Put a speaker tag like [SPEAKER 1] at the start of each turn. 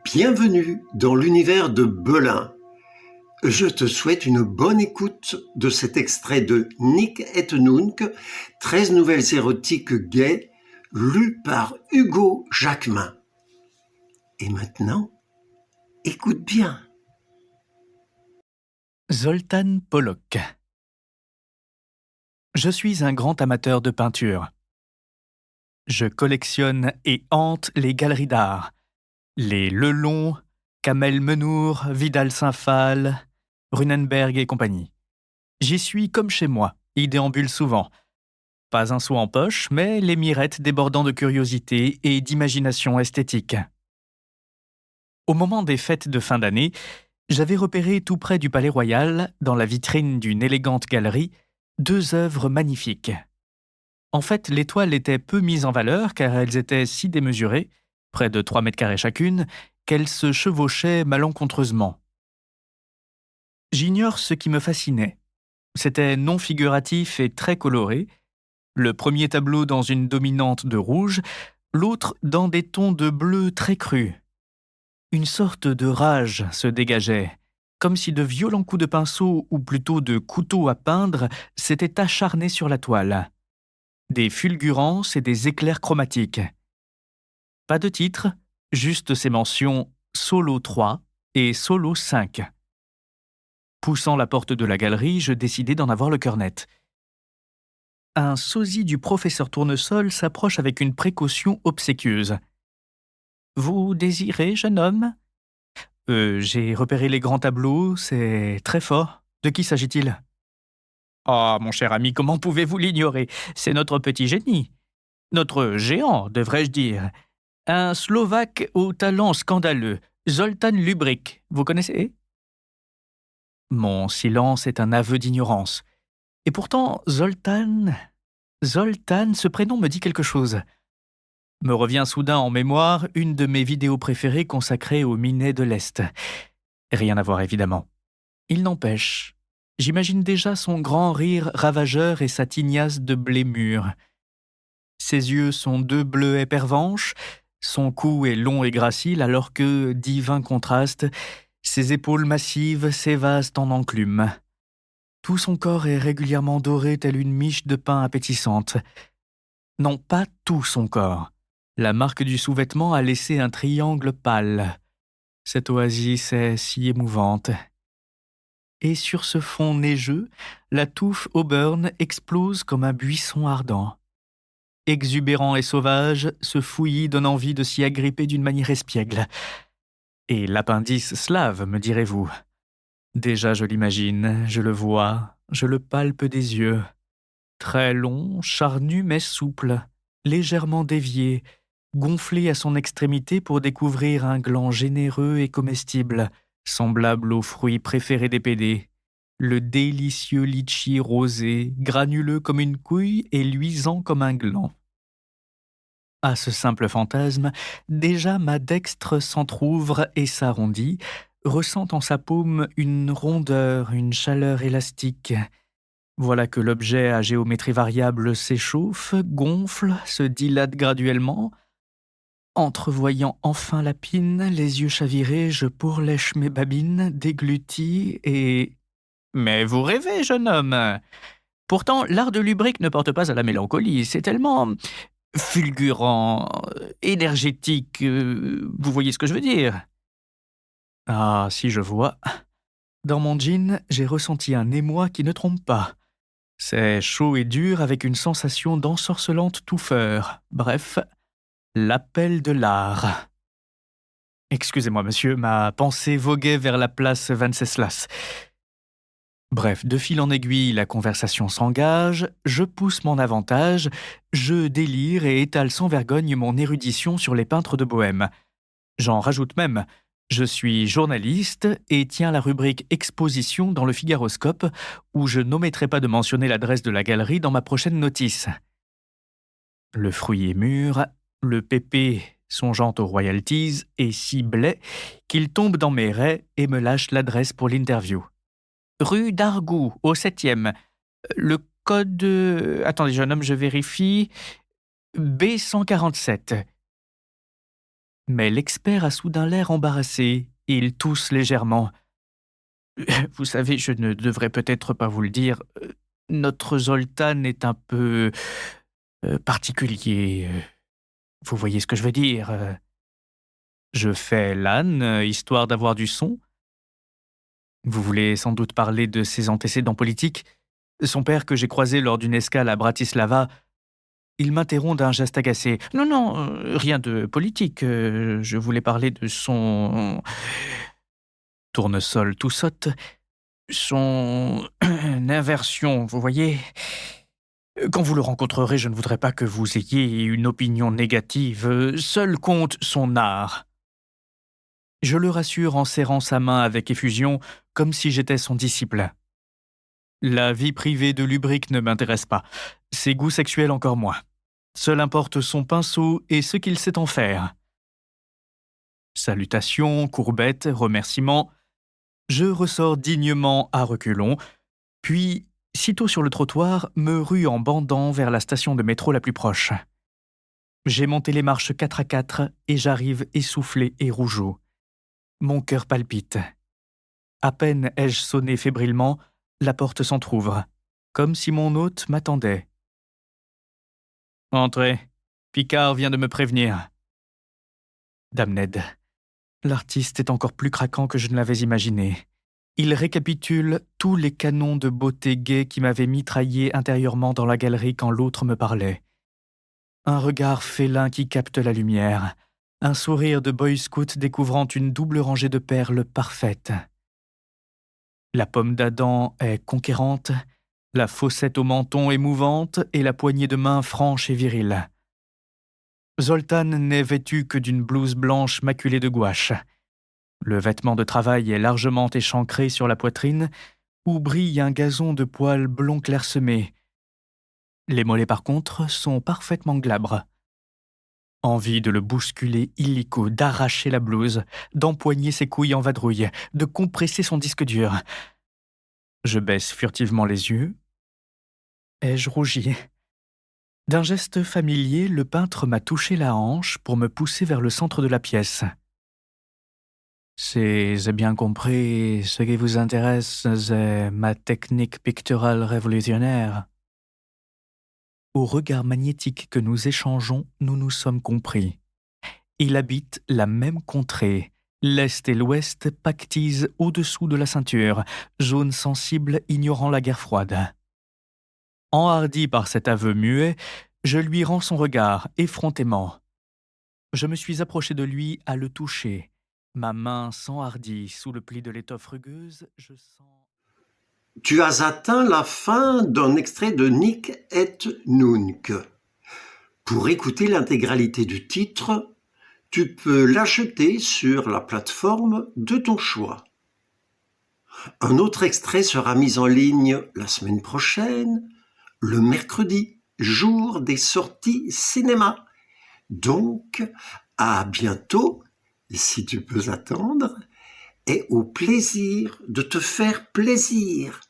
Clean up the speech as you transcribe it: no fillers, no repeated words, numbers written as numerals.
[SPEAKER 1] Bienvenue dans l'univers de Belin. Je te souhaite une bonne écoute de cet extrait de Nick et Nunc, 13 nouvelles érotiques gays, lues par Hugo Jacquemin. Et maintenant, écoute bien.
[SPEAKER 2] Zoltán Pollock. Je suis un grand amateur de peinture. Je collectionne et hante les galeries d'art. Les Lelon, Kamel Menour, Vidal Saint-Phal, Runenberg et compagnie. J'y suis comme chez moi, y déambule souvent. Pas un sou en poche, mais les mirettes débordant de curiosité et d'imagination esthétique. Au moment des fêtes de fin d'année, j'avais repéré tout près du Palais Royal, dans la vitrine d'une élégante galerie, 2 œuvres magnifiques. En fait, les toiles étaient peu mises en valeur car elles étaient si démesurées, près de 3 mètres carrés chacune, qu'elles se chevauchaient malencontreusement. J'ignore ce qui me fascinait. C'était non figuratif et très coloré. Le premier tableau dans une dominante de rouge, l'autre dans des tons de bleu très crus. Une sorte de rage se dégageait, comme si de violents coups de pinceau, ou plutôt de couteau à peindre, s'étaient acharnés sur la toile. Des fulgurances et des éclairs chromatiques. Pas de titre, juste ces mentions Solo 3 et Solo 5. Poussant la porte de la galerie, je décidai d'en avoir le cœur net. Un sosie du professeur Tournesol s'approche avec une précaution obséquieuse. « Vous désirez, jeune homme ?»« J'ai repéré les grands tableaux, c'est très fort. De qui s'agit-il ?»« Ah, mon cher ami, comment pouvez-vous l'ignorer ? C'est notre petit génie. Notre géant, devrais-je dire. Un Slovaque au talent scandaleux, Zoltán Lubric. Vous connaissez ? » Mon silence est un aveu d'ignorance. Et pourtant, Zoltán, ce prénom me dit quelque chose. Me revient soudain en mémoire une de mes vidéos préférées consacrée aux Minets de l'Est. Rien à voir, évidemment. Il n'empêche, j'imagine déjà son grand rire ravageur et sa tignasse de blé mûr. Ses yeux sont 2 bleuets pervenches, son cou est long et gracile alors que, divin contraste, ses épaules massives s'évasent en enclume. Tout son corps est régulièrement doré tel une miche de pain appétissante. Non, pas tout son corps. La marque du sous-vêtement a laissé un triangle pâle. Cette oasis est si émouvante. Et sur ce fond neigeux, la touffe auburn explose comme un buisson ardent. Exubérant et sauvage, ce fouillis donne envie de s'y agripper d'une manière espiègle. Et l'appendice slave, me direz-vous. Déjà je l'imagine, je le vois, je le palpe des yeux. Très long, charnu mais souple, légèrement dévié, gonflé à son extrémité pour découvrir un gland généreux et comestible, semblable aux fruits préférés des pédés. Le délicieux litchi rosé, granuleux comme une couille et luisant comme un gland. À ce simple fantasme, déjà ma dextre s'entr'ouvre et s'arrondit, ressent en sa paume une rondeur, une chaleur élastique. Voilà que l'objet à géométrie variable s'échauffe, gonfle, se dilate graduellement. Entrevoyant enfin la pine, les yeux chavirés, je pourlèche mes babines, déglutis et... Mais vous rêvez, jeune homme. Pourtant, l'art de Lubric ne porte pas à la mélancolie, c'est tellement fulgurant, énergétique, vous voyez ce que je veux dire ? Ah, si je vois. Dans mon jean, j'ai ressenti un émoi qui ne trompe pas. C'est chaud et dur avec une sensation d'ensorcelante touffeur. Bref, l'appel de l'art. Excusez-moi, monsieur, ma pensée voguait vers la place Venceslas. Bref, de fil en aiguille, la conversation s'engage, je pousse mon avantage, je délire et étale sans vergogne mon érudition sur les peintres de Bohême. J'en rajoute même, je suis journaliste et tiens la rubrique Exposition dans le Figaroscope, où je n'omettrai pas de mentionner l'adresse de la galerie dans ma prochaine notice. Le fruit est mûr, le pépé, songeant aux royalties, est si blé qu'il tombe dans mes raies et me lâche l'adresse pour l'interview. Rue d'Argout, au 7e. Le code... Attendez, jeune homme, je vérifie. B147. Mais l'expert a soudain l'air embarrassé. Il tousse légèrement. Vous savez, je ne devrais peut-être pas vous le dire. Notre Zoltan est un peu particulier. Vous voyez ce que je veux dire. Je fais l'âne, histoire d'avoir du son. Vous voulez sans doute parler de ses antécédents politiques. Son père, que j'ai croisé lors d'une escale à Bratislava, il m'interrompt d'un geste agacé. Non, non, rien de politique. Je voulais parler de son tournesol tout saute. Son inversion, vous voyez. Quand vous le rencontrerez, je ne voudrais pas que vous ayez une opinion négative. Seul compte son art. Je le rassure en serrant sa main avec effusion, comme si j'étais son disciple. La vie privée de Lubric ne m'intéresse pas. Ses goûts sexuels encore moins. Seul importe son pinceau et ce qu'il sait en faire. Salutations, courbettes, remerciements. Je ressors dignement à reculons, puis, sitôt sur le trottoir, me rue en bandant vers la station de métro la plus proche. J'ai monté les marches 4 à 4 et j'arrive essoufflé et rougeau. Mon cœur palpite. À peine ai-je sonné fébrilement, la porte s'entr'ouvre, comme si mon hôte m'attendait. « Entrez, Picard vient de me prévenir. » Dame Ned, l'artiste est encore plus craquant que je ne l'avais imaginé. Il récapitule tous les canons de beauté gaie qui m'avaient mitraillé intérieurement dans la galerie quand l'autre me parlait. Un regard félin qui capte la lumière, un sourire de boy scout découvrant une double rangée de perles parfaites. La pomme d'Adam est conquérante, la fossette au menton émouvante et la poignée de main franche et virile. Zoltan n'est vêtu que d'une blouse blanche maculée de gouache. Le vêtement de travail est largement échancré sur la poitrine, où brille un gazon de poils blonds clairsemés. Les mollets, par contre, sont parfaitement glabres. Envie de le bousculer illico, d'arracher la blouse, d'empoigner ses couilles en vadrouille, de compresser son disque dur. Je baisse furtivement les yeux. Ai-je rougi ? D'un geste familier, le peintre m'a touché la hanche pour me pousser vers le centre de la pièce. Si j'ai bien compris, ce qui vous intéresse, c'est ma technique picturale révolutionnaire. Au regard magnétique que nous échangeons, nous nous sommes compris. Il habite la même contrée. L'Est et l'Ouest pactisent au-dessous de la ceinture, zone sensible ignorant la guerre froide. Enhardi par cet aveu muet, je lui rends son regard effrontément. Je me suis approché de lui à le toucher. Ma main s'enhardit sous le pli de l'étoffe rugueuse, je sens...
[SPEAKER 1] Tu as atteint la fin d'un extrait de Nick et Nunc. Pour écouter l'intégralité du titre, tu peux l'acheter sur la plateforme de ton choix. Un autre extrait sera mis en ligne la semaine prochaine, le mercredi, jour des sorties cinéma. Donc, à bientôt, si tu peux attendre, et au plaisir de te faire plaisir.